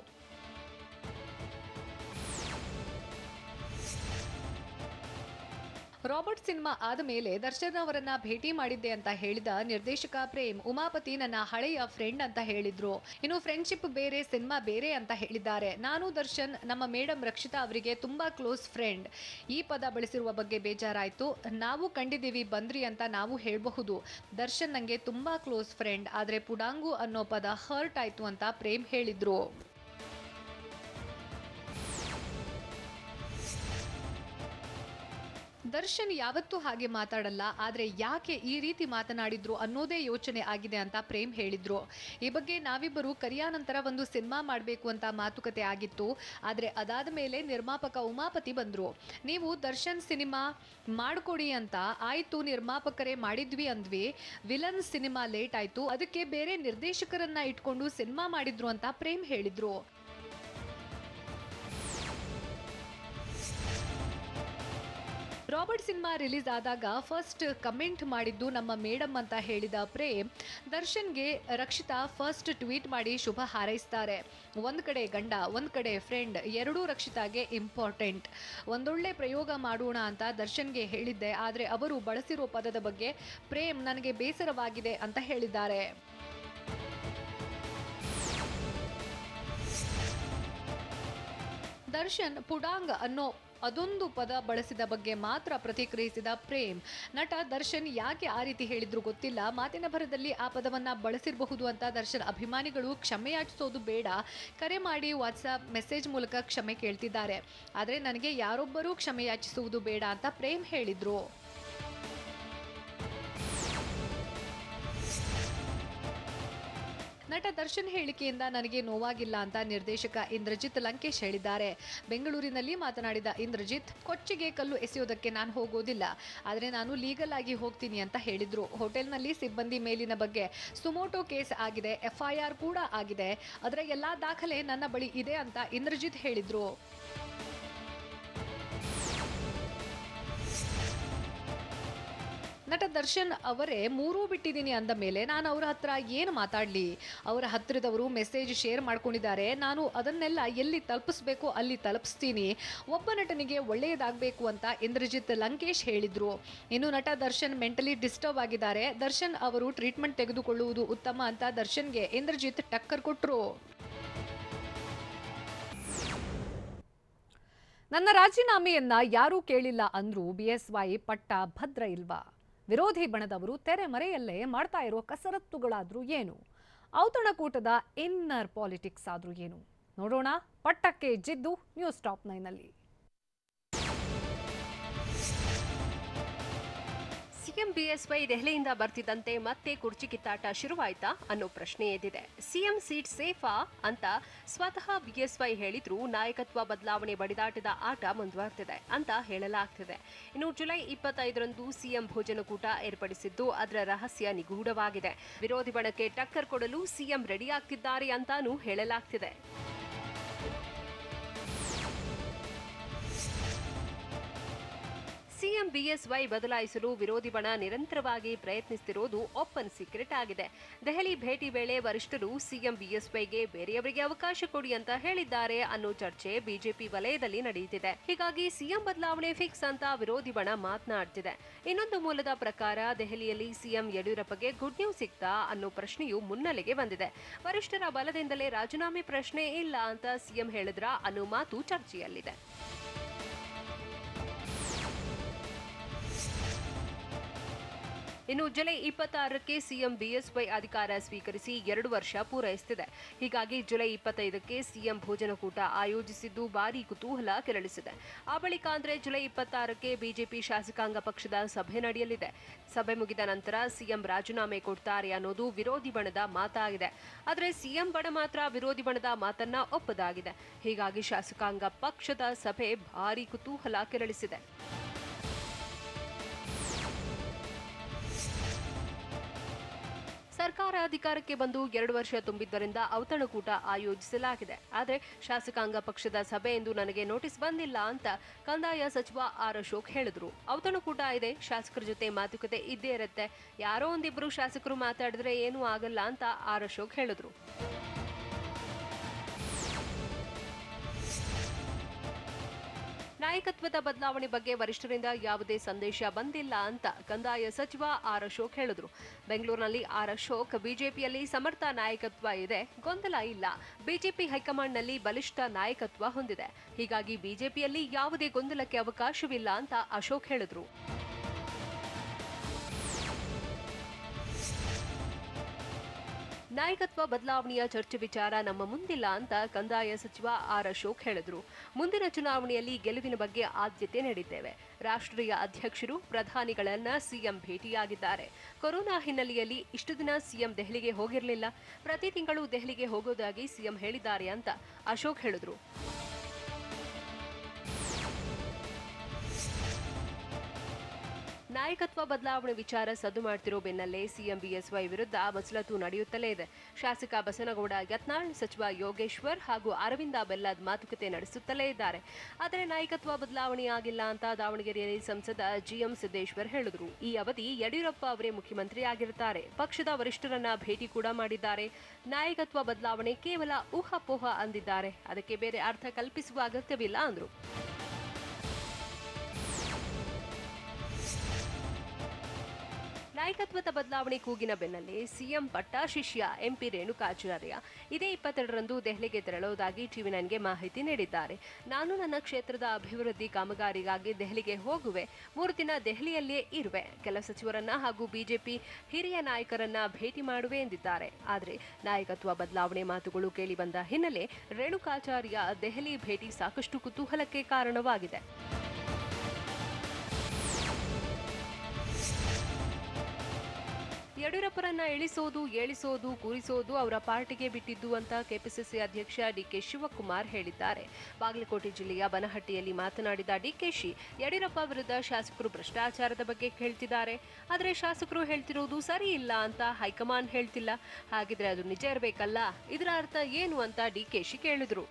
ರಾಬರ್ಟ್ ಸಿನಿಮಾ ಆದ ಮೇಲೆ ದರ್ಶನ್ ಅವರನ್ನ ಭೇಟಿ ಮಾಡಿದ್ದೆ ಅಂತ ಹೇಳಿದ ನಿರ್ದೇಶಕ ಪ್ರೇಮ್, ಉಮಾಪತಿ ನನ್ನ ಹಳೆಯ ಫ್ರೆಂಡ್ ಅಂತ ಹೇಳಿದ್ರು. ಇನ್ನು ಫ್ರೆಂಡ್ಶಿಪ್ ಬೇರೆ, ಸಿನಿಮಾ ಬೇರೆ ಅಂತ ಹೇಳಿದ್ದಾರೆ. ನಾನು ದರ್ಶನ್ ನಮ್ಮ ಮೇಡಮ್ ರಕ್ಷಿತಾ ಅವರಿಗೆ ತುಂಬಾ ಕ್ಲೋಸ್ ಫ್ರೆಂಡ್. ಈ ಪದ ಬಳಸಿರುವ ಬಗ್ಗೆ ಬೇಜಾರಾಯ್ತು. ನಾವು ಕಂಡಿದ್ದೀವಿ ಬಂದ್ರಿ ಅಂತ ನಾವು ಹೇಳಬಹುದು. ದರ್ಶನ್ ನಂಗೆ ತುಂಬಾ ಕ್ಲೋಸ್ ಫ್ರೆಂಡ್, ಆದ್ರೆ ಪುಡಾಂಗು ಅನ್ನೋ ಪದ ಹರ್ಟ್ ಆಯ್ತು ಅಂತ ಪ್ರೇಮ್ ಹೇಳಿದ್ರು. ದರ್ಶನ್ ಯಾವತ್ತೂ ಹಾಗೆ ಮಾತಾಡಲ್ಲ, ಆದರೆ ಯಾಕೆ ಈ ರೀತಿ ಮಾತನಾಡಿದ್ರು ಅನ್ನೋದೇ ಯೋಚನೆ ಆಗಿದೆ ಅಂತ ಪ್ರೇಮ್ ಹೇಳಿದ್ರು. ಈ ಬಗ್ಗೆ ನಾವಿಬ್ಬರು ಕರಿಯಾ ನಂತರ ಒಂದು ಸಿನಿಮಾ ಮಾಡಬೇಕು ಅಂತ ಮಾತುಕತೆ ಆಗಿತ್ತು. ಆದರೆ ಅದಾದ ಮೇಲೆ ನಿರ್ಮಾಪಕ ಉಮಾಪತಿ ಬಂದರು. ನೀವು ದರ್ಶನ್ ಸಿನಿಮಾ ಮಾಡಿಕೊಡಿ ಅಂತ ಆಯಿತು, ನಿರ್ಮಾಪಕರೇ ಮಾಡಿದ್ವಿ ಅಂದ್ವಿ. ವಿಲನ್ ಸಿನಿಮಾ ಲೇಟ್ ಆಯಿತು, ಅದಕ್ಕೆ ಬೇರೆ ನಿರ್ದೇಶಕರನ್ನ ಇಟ್ಕೊಂಡು ಸಿನಿಮಾ ಮಾಡಿದ್ರು ಅಂತ ಪ್ರೇಮ್ ಹೇಳಿದ್ರು. ರಾಬರ್ಟ್ ಸಿನಿಮಾ ರಿಲೀಸ್ ಆದಾಗ ಫಸ್ಟ್ ಕಮೆಂಟ್ ಮಾಡಿದ್ದು ನಮ್ಮ ಮೇಡಮ್ ಅಂತ ಹೇಳಿದ ಪ್ರೇಮ್, ದರ್ಶನ್ಗೆ ರಕ್ಷಿತಾ ಫಸ್ಟ್ ಟ್ವೀಟ್ ಮಾಡಿ ಶುಭ ಹಾರೈಸ್ತಾರೆ. ಒಂದ್ ಕಡೆ ಗಂಡ, ಒಂದ್ ಕಡೆ ಫ್ರೆಂಡ್, ಎರಡೂ ರಕ್ಷಿತಾಗೆ ಇಂಪಾರ್ಟೆಂಟ್. ಒಂದೊಳ್ಳೆ ಪ್ರಯೋಗ ಮಾಡೋಣ ಅಂತ ದರ್ಶನ್ಗೆ ಹೇಳಿದ್ದೆ, ಆದರೆ ಅವರು ಬಳಸಿರೋ ಪದದ ಬಗ್ಗೆ ಪ್ರೇಮ್ ನನಗೆ ಬೇಸರವಾಗಿದೆ ಅಂತ ಹೇಳಿದ್ದಾರೆ. ದರ್ಶನ್ ಪುಡಾಂಗ್ ಅನ್ನೋ ಅದೊಂದು ಪದ ಬಳಸಿದ ಬಗ್ಗೆ ಮಾತ್ರ ಪ್ರತಿಕ್ರಿಯಿಸಿದ ಪ್ರೇಮ್, ನಟ ದರ್ಶನ್ ಯಾಕೆ ಆ ರೀತಿ ಹೇಳಿದ್ರು ಗೊತ್ತಿಲ್ಲ, ಮಾತಿನ ಭರದಲ್ಲಿ ಆ ಪದವನ್ನ ಬಳಸಿರಬಹುದು ಅಂತ ದರ್ಶನ್ ಅಭಿಮಾನಿಗಳು ಕ್ಷಮೆಯಾಚಿಸೋದು ಬೇಡ, ಕರೆ ಮಾಡಿ ವಾಟ್ಸಾಪ್ ಮೆಸೇಜ್ ಮೂಲಕ ಕ್ಷಮೆ ಕೇಳ್ತಿದ್ದಾರೆ, ಆದರೆ ನನಗೆ ಯಾರೊಬ್ಬರೂ ಕ್ಷಮೆಯಾಚಿಸುವುದು ಬೇಡ ಅಂತ ಪ್ರೇಮ್ ಹೇಳಿದ್ರು. ನಟ ದರ್ಶನ್ ಹೇಳಿಕೆಯಿಂದ ನನಗೆ ನೋವಾಗಿಲ್ಲ ಅಂತ ನಿರ್ದೇಶಕ ಇಂದ್ರಜಿತ್ ಲಂಕೇಶ್ ಹೇಳಿದ್ದಾರೆ. ಬೆಂಗಳೂರಿನಲ್ಲಿ ಮಾತನಾಡಿದ ಇಂದ್ರಜಿತ್, ಕೊಚ್ಚಿಗೆ ಕಲ್ಲು ಎಸೆಯೋದಕ್ಕೆ ನಾನು ಹೋಗೋದಿಲ್ಲ, ಆದರೆ ನಾನು ಲೀಗಲ್ ಆಗಿ ಹೋಗ್ತೀನಿ ಅಂತ ಹೇಳಿದ್ರು. ಹೋಟೆಲ್ನಲ್ಲಿ ಸಿಬ್ಬಂದಿ ಮೇಲಿನ ಬಗ್ಗೆ ಸುಮೋಟೋ ಕೇಸ್ ಆಗಿದೆ, FIR ಕೂಡ ಆಗಿದೆ, ಅದರ ಎಲ್ಲಾ ದಾಖಲೆ ನನ್ನ ಬಳಿ ಇದೆ ಅಂತ ಇಂದ್ರಜಿತ್ ಹೇಳಿದ್ರು. ನಟ ದರ್ಶನ್ ಅವರೇ ಮೂರೂ ಬಿಟ್ಟಿದ್ದೀನಿ ಅಂದ ಮೇಲೆ ನಾನು ಅವರ ಹತ್ರ ಏನು ಮಾತಾಡಲಿ? ಅವರ ಹತ್ತಿರದವರು ಮೆಸೇಜ್ ಶೇರ್ ಮಾಡ್ಕೊಂಡಿದ್ದಾರೆ, ನಾನು ಅದನ್ನೆಲ್ಲ ಎಲ್ಲಿ ತಲುಪಿಸ್ಬೇಕು ಅಲ್ಲಿ ತಲುಪಿಸ್ತೀನಿ. ಒಬ್ಬ ನಟನಿಗೆ ಒಳ್ಳೆಯದಾಗಬೇಕು ಅಂತ ಇಂದ್ರಜಿತ್ ಲಂಕೇಶ್ ಹೇಳಿದ್ರು. ಇನ್ನು ನಟ ದರ್ಶನ್ ಮೆಂಟಲಿ ಡಿಸ್ಟರ್ಬ್ ಆಗಿದ್ದಾರೆ, ದರ್ಶನ್ ಅವರು ಟ್ರೀಟ್ಮೆಂಟ್ ತೆಗೆದುಕೊಳ್ಳುವುದು ಉತ್ತಮ ಅಂತ ದರ್ಶನ್ಗೆ ಇಂದ್ರಜಿತ್ ಟಕ್ಕರ್ ಕೊಟ್ಟರು. ನನ್ನ ರಾಜೀನಾಮೆಯನ್ನ ಯಾರೂ ಕೇಳಿಲ್ಲ ಅಂದ್ರೂ BSY ಪಟ್ಟ ಭದ್ರ ಇಲ್ವಾ? ವಿರೋಧಿ ಬಣದವರು ತೆರೆಮರೆಯಲ್ಲೇ ಮಾಡ್ತಾ ಇರೋ ಕಸರತ್ತುಗಳಾದ್ರೂ ಏನು? ಔತಣಕೂಟದ ಇನ್ನರ್ ಪಾಲಿಟಿಕ್ಸ್ ಆದ್ರೂ ಏನು? ನೋಡೋಣ ಪಟ್ಟಕ್ಕೆ ಜಿದ್ದು ನ್ಯೂಸ್ ಟಾಪ್ 9ನಲ್ಲಿ. ಸಿಎಂ BSY ದೆಹಲಿಯಿಂದ ಬರ್ತಿದ್ದಂತೆ ಮತ್ತೆ ಕುರ್ಚಿ ಕಿತ್ತಾಟ ಶುರುವಾಯ್ತಾ ಅನ್ನೋ ಪ್ರಶ್ನೆ ಎದ್ದಿದೆ. ಸಿಎಂ ಸೀಟ್ ಸೇಫಾ ಅಂತ ಸ್ವತಃ BSY ಹೇಳಿದ್ರು, ನಾಯಕತ್ವ ಬದಲಾವಣೆ ಬಡಿದಾಟದ ಆಟ ಮುಂದುವರೆದಿದೆ ಅಂತ ಹೇಳಲಾಗ್ತಿದೆ. ಇನ್ನು ಜುಲೈ 25ರಂದು ಸಿಎಂ ಭೋಜನಕೂಟ ಏರ್ಪಡಿಸಿದ್ದು ಅದರ ರಹಸ್ಯ ನಿಗೂಢವಾಗಿದೆ. ವಿರೋಧಿ ಬಣಕ್ಕೆ ಟಕ್ಕರ್ ಕೊಡಲು ಸಿಎಂ ರೆಡಿ ಆಗ್ತಿದ್ದಾರೆ ಅಂತಾನೂ ಹೇಳಲಾಗ್ತಿದೆ. ಸಿಎಂ BSY ಬದಲಾಯಿಸಲು ವಿರೋಧಿ ಬಣ ನಿರಂತರವಾಗಿ ಪ್ರಯತ್ನಿಸುತ್ತಿರುವುದು ಓಪನ್ ಸೀಕ್ರೆಟ್ ಆಗಿದೆ. ದೆಹಲಿ ಭೇಟಿ ವೇಳೆ ವರಿಷ್ಠರು ಸಿಎಂ BSYಗೆ ಬೇರೆಯವರಿಗೆ ಅವಕಾಶ ಕೊಡಿ ಅಂತ ಹೇಳಿದ್ದಾರೆ ಅನ್ನೋ ಚರ್ಚೆ ಬಿಜೆಪಿ ವಲಯದಲ್ಲಿ ನಡೆಯುತ್ತಿದೆ. ಹೀಗಾಗಿ ಸಿಎಂ ಬದಲಾವಣೆ ಫಿಕ್ಸ್ ಅಂತ ವಿರೋಧಿ ಬಣ ಮಾತನಾಡ್ತಿದೆ. ಇನ್ನೊಂದು ಮೂಲದ ಪ್ರಕಾರ ದೆಹಲಿಯಲ್ಲಿ ಸಿಎಂ ಯಡಿಯೂರಪ್ಪಗೆ ಗುಡ್ ನ್ಯೂಸ್ ಸಿಗ್ತಾ ಅನ್ನೋ ಪ್ರಶ್ನೆಯು ಮುನ್ನೆಲೆಗೆ ಬಂದಿದೆ. ವರಿಷ್ಠರ ಬಲದಿಂದಲೇ ರಾಜೀನಾಮೆ ಪ್ರಶ್ನೆ ಇಲ್ಲ ಅಂತ ಸಿಎಂ ಹೇಳಿದ್ರ ಅನ್ನೋ ಮಾತು ಚರ್ಚೆಯಲ್ಲಿದೆ. ಇನ್ನು ಜುಲೈ 26ಕ್ಕೆ ಸಿಎಂ ಬಿಎಸ್ವೈ ಅಧಿಕಾರ ಸ್ವೀಕರಿಸಿ 2 ವರ್ಷ ಪೂರೈಸುತ್ತಿದೆ. ಹೀಗಾಗಿ ಜುಲೈ 25ಕ್ಕೆ ಸಿಎಂ ಭೋಜನಕೂಟ ಆಯೋಜಿಸಿದ್ದು ಭಾರೀ ಕುತೂಹಲ ಕೆರಳಿಸಿದೆ. ಆ ಬಳಿಕ ಅಂದ್ರೆ ಜುಲೈ 26ಕ್ಕೆ ಬಿಜೆಪಿ ಶಾಸಕಾಂಗ ಪಕ್ಷದ ಸಭೆ ನಡೆಯಲಿದೆ. ಸಭೆ ಮುಗಿದ ನಂತರ ಸಿಎಂ ರಾಜೀನಾಮೆ ಕೊಡ್ತಾರೆ ಅನ್ನೋದು ವಿರೋಧಿ ಬಣದ ಮಾತಾಗಿದೆ. ಆದರೆ ಸಿಎಂ ಬಣ ಮಾತ್ರ ವಿರೋಧಿ ಬಣದ ಮಾತನ್ನ ಒಪ್ಪದಾಗಿದೆ. ಹೀಗಾಗಿ ಶಾಸಕಾಂಗ ಪಕ್ಷದ ಸಭೆ ಭಾರೀ ಕುತೂಹಲ ಕೆರಳಿಸಿದೆ. ಸರ್ಕಾರ ಅಧಿಕಾರಕ್ಕೆ ಬಂದು 2 ವರ್ಷ ತುಂಬಿದ್ದರಿಂದ ಔತಣಕೂಟ ಆಯೋಜಿಸಲಾಗಿದೆ. ಆದರೆ ಶಾಸಕಾಂಗ ಪಕ್ಷದ ಸಭೆ ಎಂದು ನನಗೆ ನೋಟಿಸ್ ಬಂದಿಲ್ಲ ಅಂತ ಕಂದಾಯ ಸಚಿವ ಆರ್ ಅಶೋಕ್ ಹೇಳಿದ್ರು. ಔತಣಕೂಟ ಇದೆ, ಶಾಸಕರ ಜೊತೆ ಮಾತುಕತೆ ಇದ್ದೇ ಇರುತ್ತೆ, ಯಾರೋ ಒಂದಿಬ್ರು ಶಾಸಕರು ಮಾತಾಡಿದ್ರೆ ಏನೂ ಆಗಲ್ಲ ಅಂತ ಆರ್ ಅಶೋಕ್ ಹೇಳಿದ್ರು. ನಾಯಕತ್ವದ ಬದಲಾವಣೆ ಬಗ್ಗೆ ವರಿಷ್ಠರಿಂದ ಯಾವುದೇ ಸಂದೇಶ ಬಂದಿಲ್ಲ ಅಂತ ಕಂದಾಯ ಸಚಿವ ಆರ್ ಅಶೋಕ್ ಹೇಳಿದ್ರು. ಬೆಂಗಳೂರಿನಲ್ಲಿ ಆರ್ ಅಶೋಕ್ ಬಿಜೆಪಿಯಲ್ಲಿ ಸಮರ್ಥ ನಾಯಕತ್ವ ಇದೆ, ಗೊಂದಲ ಇಲ್ಲ. ಬಿಜೆಪಿ ಹೈಕಮಾಂಡ್ನಲ್ಲಿ ಬಲಿಷ್ಠ ನಾಯಕತ್ವ ಹೊಂದಿದೆ. ಹೀಗಾಗಿ ಬಿಜೆಪಿಯಲ್ಲಿ ಯಾವುದೇ ಗೊಂದಲಕ್ಕೆ ಅವಕಾಶವಿಲ್ಲ ಅಂತ ಅಶೋಕ್ ಹೇಳಿದ್ರು. ನಾಯಕತ್ವ ಬದಲಾವಣೆಯ ಚರ್ಚೆ ವಿಚಾರ ನಮ್ಮ ಮುಂದಿಲ್ಲ ಅಂತ ಕಂದಾಯ ಸಚಿವ ಆರ್ ಅಶೋಕ್ ಹೇಳಿದ್ರು. ಮುಂದಿನ ಚುನಾವಣೆಯಲ್ಲಿ ಗೆಲುವಿನ ಬಗ್ಗೆ ಆದ್ಯತೆ ನೀಡಿದ್ದೇವೆ. ರಾಷ್ಟ್ರೀಯ ಅಧ್ಯಕ್ಷರು, ಪ್ರಧಾನಿಗಳನ್ನ ಸಿಎಂ ಭೇಟಿಯಾಗಿದ್ದಾರೆ. ಕೊರೋನಾ ಹಿನ್ನೆಲೆಯಲ್ಲಿ ಇಷ್ಟು ದಿನ ಸಿಎಂ ದೆಹಲಿಗೆ ಹೋಗಿರಲಿಲ್ಲ. ಪ್ರತಿ ತಿಂಗಳು ದೆಹಲಿಗೆ ಹೋಗೋದಾಗಿ ಸಿಎಂ ಹೇಳಿದ್ದಾರೆ ಅಂತ ಅಶೋಕ್ ಹೇಳಿದ್ರು. ನಾಯಕತ್ವ ಬದಲಾವಣೆ ವಿಚಾರ ಸದ್ದು ಮಾಡ್ತಿರೋ ಬೆನ್ನಲ್ಲೇ ಸಿಎಂ ಬಿಎಸ್ವೈ ವಿರುದ್ಧ ಮಸಲತ್ತು ನಡೆಯುತ್ತಲೇ ಇದೆ. ಶಾಸಕ ಬಸನಗೌಡ ಯತ್ನಾಳ್, ಸಚಿವ ಯೋಗೇಶ್ವರ್ ಹಾಗೂ ಅರವಿಂದ ಬೆಲ್ಲದ್ ಮಾತುಕತೆ ನಡೆಸುತ್ತಲೇ ಇದ್ದಾರೆ. ಆದರೆ ನಾಯಕತ್ವ ಬದಲಾವಣೆ ಆಗಿಲ್ಲ ಅಂತ ದಾವಣಗೆರೆಯಲ್ಲಿ ಸಂಸದ ಜಿಎಂ ಸಿದ್ದೇಶ್ವರ್ ಹೇಳಿದ್ರು. ಈ ಅವಧಿ ಯಡಿಯೂರಪ್ಪ ಅವರೇ ಮುಖ್ಯಮಂತ್ರಿ ಆಗಿರುತ್ತಾರೆ. ಪಕ್ಷದ ವರಿಷ್ಠರನ್ನ ಭೇಟಿ ಕೂಡ ಮಾಡಿದ್ದಾರೆ. ನಾಯಕತ್ವ ಬದಲಾವಣೆ ಕೇವಲ ಊಹಾಪೋಹ ಅಂದಿದ್ದಾರೆ. ಅದಕ್ಕೆ ಬೇರೆ ಅರ್ಥ ಕಲ್ಪಿಸುವ ಅಗತ್ಯವಿಲ್ಲ ಅಂದ್ರು. ನಾಯಕತ್ವದ ಬದಲಾವಣೆ ಕೂಗಿನ ಬೆನ್ನಲ್ಲೇ ಸಿಎಂ ಪಟ್ಟ ಶಿಷ್ಯ ಎಂಪಿ ರೇಣುಕಾಚಾರ್ಯ ಇದೇ 22ರಂದು ದೆಹಲಿಗೆ ತೆರಳುವುದಾಗಿ ಟಿವಿ9ಗೆ ಮಾಹಿತಿ ನೀಡಿದ್ದಾರೆ. ನಾನು ನನ್ನ ಕ್ಷೇತ್ರದ ಅಭಿವೃದ್ಧಿ ಕಾಮಗಾರಿಗಾಗಿ ದೆಹಲಿಗೆ ಹೋಗುವೆ. 3 ದಿನ ದೆಹಲಿಯಲ್ಲೇ ಇರುವೆ. ಕೆಲ ಸಚಿವರನ್ನ ಹಾಗೂ ಬಿಜೆಪಿ ಹಿರಿಯ ನಾಯಕರನ್ನ ಭೇಟಿ ಮಾಡುವೆ ಎಂದಿದ್ದಾರೆ. ಆದರೆ ನಾಯಕತ್ವ ಬದಲಾವಣೆ ಮಾತುಗಳು ಕೇಳಿಬಂದ ಹಿನ್ನೆಲೆ ರೇಣುಕಾಚಾರ್ಯ ದೆಹಲಿ ಭೇಟಿ ಸಾಕಷ್ಟು ಕುತೂಹಲಕ್ಕೆ ಕಾರಣವಾಗಿದೆ. ಯಡಿಯೂರಪ್ಪರನ್ನ ಏಳಿಸೋದು ಕೂರಿಸೋದು ಅವರ ಪಾರ್ಟಿಗೆ ಬಿಟ್ಟಿದ್ದು ಅಂತ ಕೆಪಿಸಿಸಿ ಅಧ್ಯಕ್ಷ ಡಿಕೆ ಶಿವಕುಮಾರ್ ಹೇಳಿದ್ದಾರೆ. ಬಾಗಲಕೋಟೆ ಜಿಲ್ಲೆಯ ಬನಹಟ್ಟಿಯಲ್ಲಿ ಮಾತನಾಡಿದ ಡಿಕೆಶಿ, ಯಡಿಯೂರಪ್ಪ ವಿರುದ್ಧ ಶಾಸಕರು ಭ್ರಷ್ಟಾಚಾರದ ಬಗ್ಗೆ ಹೇಳ್ತಿದ್ದಾರೆ. ಆದರೆ ಶಾಸಕರು ಹೇಳ್ತಿರೋದು ಸರಿ ಇಲ್ಲ ಅಂತ ಹೈಕಮಾಂಡ್ ಹೇಳ್ತಿಲ್ಲ. ಹಾಗಿದ್ರೆ ಅದು ನಿಜ ಇರಬೇಕಲ್ಲ, ಇದರ ಅರ್ಥ ಏನು ಅಂತ ಡಿಕೆಶಿ ಕೇಳಿದ್ರು.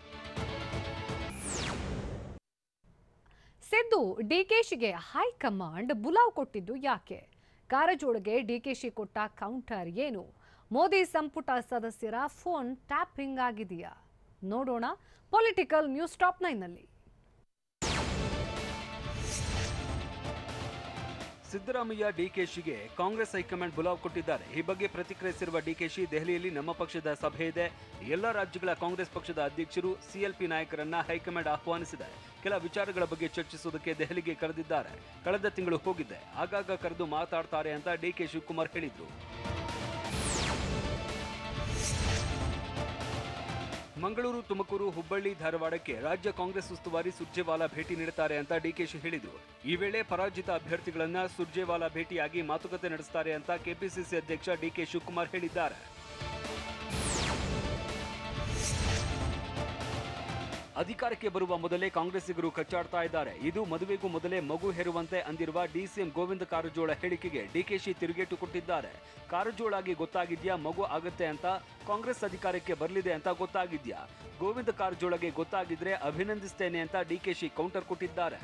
ಸಿದ್ದು ಡಿಕೆಶಿಗೆ ಹೈಕಮಾಂಡ್ ಬುಲಾವ್ ಕೊಟ್ಟಿದ್ದು ಯಾಕೆ? ಕಾರಜೋಳಗೆ ಡಿಕೆಶಿ ಕೊಟ್ಟ ಕೌಂಟರ್ ಏನು? ಮೋದಿ ಸಂಪುಟ ಸದಸ್ಯರ ಫೋನ್ ಟ್ಯಾಪಿಂಗ್ ಆಗಿದೆಯಾ? ನೋಡೋಣ ಪೊಲಿಟಿಕಲ್ ನ್ಯೂಸ್ ಟಾಪ್ 9ನಲ್ಲಿ. ಸಿದ್ದರಾಮಯ್ಯ ಡಿಕೆಶಿಗೆ ಕಾಂಗ್ರೆಸ್ ಹೈಕಮಾಂಡ್ ಬುಲಾವ್ ಕೊಟ್ಟಿದ್ದಾರೆ. ಈ ಬಗ್ಗೆ ಪ್ರತಿಕ್ರಿಯಿಸಿರುವ ಡಿಕೆಶಿ, ದೆಹಲಿಯಲ್ಲಿ ನಮ್ಮ ಪಕ್ಷದ ಸಭೆ ಇದೆ. ಎಲ್ಲ ರಾಜ್ಯಗಳ ಕಾಂಗ್ರೆಸ್ ಪಕ್ಷದ ಅಧ್ಯಕ್ಷರು, ಸಿಎಲ್ಪಿ ನಾಯಕರನ್ನ ಹೈಕಮಾಂಡ್ ಆಹ್ವಾನಿಸಿದೆ. ಕೆಲ ವಿಚಾರಗಳ ಬಗ್ಗೆ ಚರ್ಚಿಸುವುದಕ್ಕೆ ದೆಹಲಿಗೆ ಕರೆದಿದ್ದಾರೆ. ಕಳೆದ ತಿಂಗಳು ಹೋಗಿದ್ದೆ, ಆಗಾಗ ಕರೆದು ಮಾತಾಡ್ತಾರೆ ಅಂತ ಡಿಕೆ ಶಿವಕುಮಾರ್ ಹೇಳಿದ್ರು. ಮಂಗಳೂರು, ತುಮಕೂರು, ಹುಬ್ಬಳ್ಳಿ, ಧಾರವಾಡಕ್ಕೆ ರಾಜ್ಯ ಕಾಂಗ್ರೆಸ್ ಉಸ್ತುವಾರಿ ಸುರ್ಜೇವಾಲಾ ಭೇಟಿ ನೀಡುತ್ತಾರೆ ಅಂತ ಡಿಕೆಶಿ ಹೇಳಿದ್ರು. ಈ ವೇಳೆ ಪರಾಜಿತ ಅಭ್ಯರ್ಥಿಗಳನ್ನ ಸುರ್ಜೇವಾಲಾ ಭೇಟಿಯಾಗಿ ಮಾತುಕತೆ ನಡೆಸುತ್ತಾರೆ ಅಂತ ಕೆಪಿಸಿಸಿ ಅಧ್ಯಕ್ಷ ಡಿಕೆ ಶಿವಕುಮಾರ್ ಹೇಳಿದ್ದಾರೆ. ಅಧಿಕಾರಕ್ಕೆ ಬರುವ ಮೊದಲೇ ಕಾಂಗ್ರೆಸ್ಸಿಗರು ಕಚ್ಚಾಡ್ತಾ ಇದ್ದಾರೆ. ಇದು ಮದುವೆಗೂ ಮೊದಲೇ ಮಗು ಹೆರುವಂತೆ ಅಂದಿರುವ ಡಿಸಿಎಂ ಗೋವಿಂದ ಕಾರಜೋಳ ಹೇಳಿಕೆಗೆ ಡಿಕೆಶಿ ತಿರುಗೇಟು ಕೊಟ್ಟಿದ್ದಾರೆ. ಕಾರಜೋಳಾಗಿ ಗೊತ್ತಾಗಿದ್ಯಾ ಮಗು ಆಗತ್ತೆ ಅಂತ? ಕಾಂಗ್ರೆಸ್ ಅಧಿಕಾರಕ್ಕೆ ಬರಲಿದೆ ಅಂತ ಗೊತ್ತಾಗಿದ್ಯಾ? ಗೋವಿಂದ ಕಾರಜೋಳಗೆ ಗೊತ್ತಾಗಿದ್ರೆ ಅಭಿನಂದಿಸ್ತೇನೆ ಅಂತ ಡಿಕೆಶಿ ಕೌಂಟರ್ ಕೊಟ್ಟಿದ್ದಾರೆ.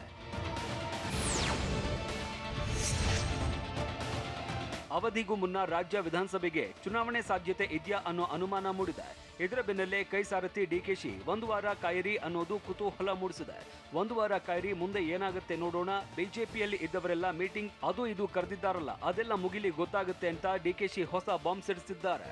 ಅವಧಿಗೂ ಮುನ್ನ ರಾಜ್ಯ ವಿಧಾನಸಭೆಗೆ ಚುನಾವಣೆ ಸಾಧ್ಯತೆ ಇದೆಯಾ ಅನ್ನೋ ಅನುಮಾನ ಮೂಡಿದೆ. ಇದರ ಬೆನ್ನಲ್ಲೇ ಕೈ ಸಾರಥಿ ಡಿಕೆಶಿ ಒಂದು ವಾರ ಕಾಯಿರಿ ಅನ್ನೋದು ಕುತೂಹಲ ಮೂಡಿಸಿದೆ. ಒಂದು ವಾರ ಕಾಯಿರಿ, ಮುಂದೆ ಏನಾಗುತ್ತೆ ನೋಡೋಣ. ಬಿಜೆಪಿಯಲ್ಲಿ ಇದ್ದವರೆಲ್ಲ ಮೀಟಿಂಗ್ ಅದು ಇದು ಕರೆದಿದ್ದಾರಲ್ಲ, ಅದೆಲ್ಲ ಮುಗಿಲಿ ಗೊತ್ತಾಗುತ್ತೆ ಅಂತ ಡಿಕೆಶಿ ಹೊಸ ಬಾಂಬ್ ಸಿಡಿಸಿದ್ದಾರೆ.